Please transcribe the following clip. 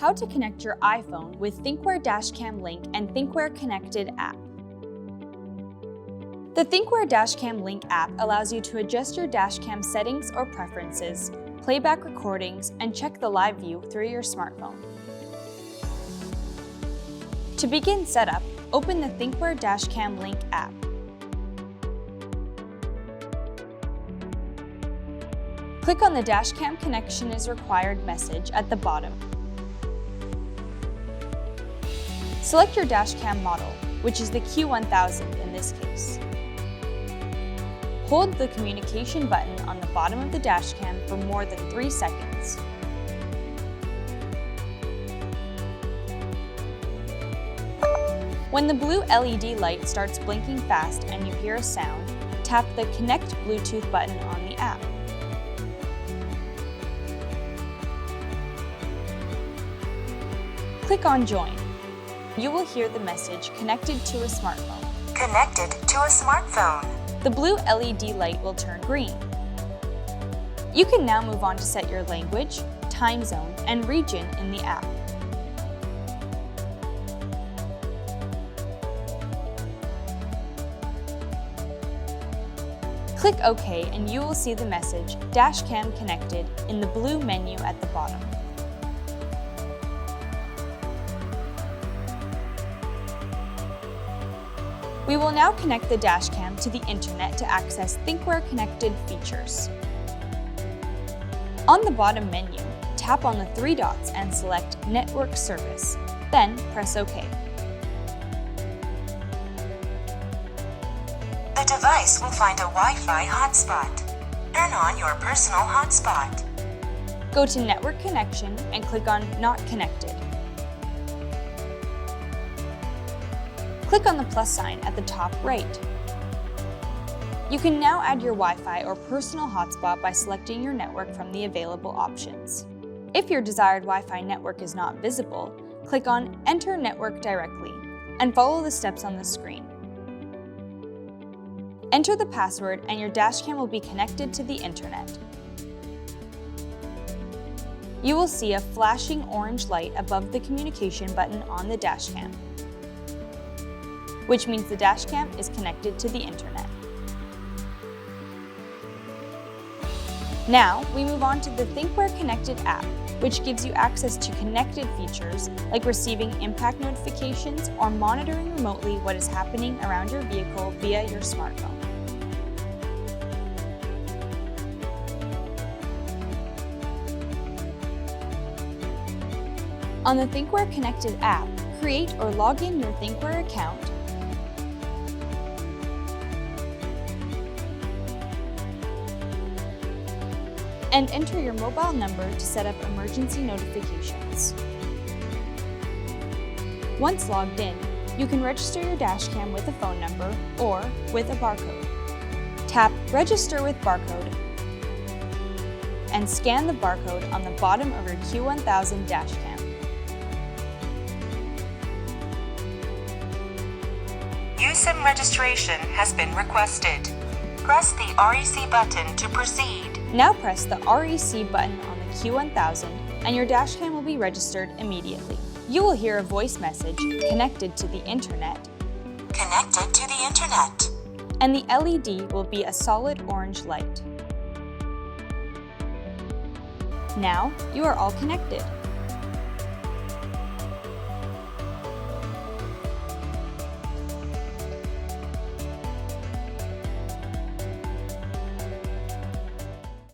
how to connect your iPhone with Thinkware Dashcam Link and Thinkware Connected app. The Thinkware Dashcam Link app allows you to adjust your dashcam settings or preferences, playback recordings, and check the live view through your smartphone. To begin setup, open the Thinkware Dashcam Link app. Click on the Dashcam connection is required message at the bottom. Select your dashcam model, which is the Q1000 in this case. Hold the communication button on the bottom of the dashcam for more than 3 seconds. When the blue LED light starts blinking fast and you hear a sound, tap the Connect Bluetooth button on the app. Click on Join. You will hear the message Connected to a smartphone. Connected to a smartphone. The blue LED light will turn green. You can now move on to set your language, time zone, and region in the app. Click OK and you will see the message Dashcam Connected in the blue menu at the bottom. We will now connect the dashcam to the internet to access Thinkware Connected features. On the bottom menu, tap on the 3 dots and select Network Service, then press OK. The device will find a Wi-Fi hotspot. Turn on your personal hotspot. Go to Network Connection and click on Not Connected. Click on the plus sign at the top right. You can now add your Wi-Fi or personal hotspot by selecting your network from the available options. If your desired Wi-Fi network is not visible, click on Enter Network directly and follow the steps on the screen. Enter the password and your dashcam will be connected to the internet. You will see a flashing orange light above the communication button on the dashcam, which means the dashcam is connected to the internet. Now, we move on to the Thinkware Connected app, which gives you access to connected features like receiving impact notifications or monitoring remotely what is happening around your vehicle via your smartphone. On the Thinkware Connected app, create or log in your Thinkware account, and enter your mobile number to set up emergency notifications. Once logged in, you can register your dashcam with a phone number or with a barcode. Tap Register with Barcode and scan the barcode on the bottom of your Q1000 dashcam. USIM registration has been requested. Press the REC button to proceed. Now press the REC button on the Q1000 and your dashcam will be registered immediately. You will hear a voice message, Connected to the internet. Connected to the internet. And the LED will be a solid orange light. Now, you are all connected.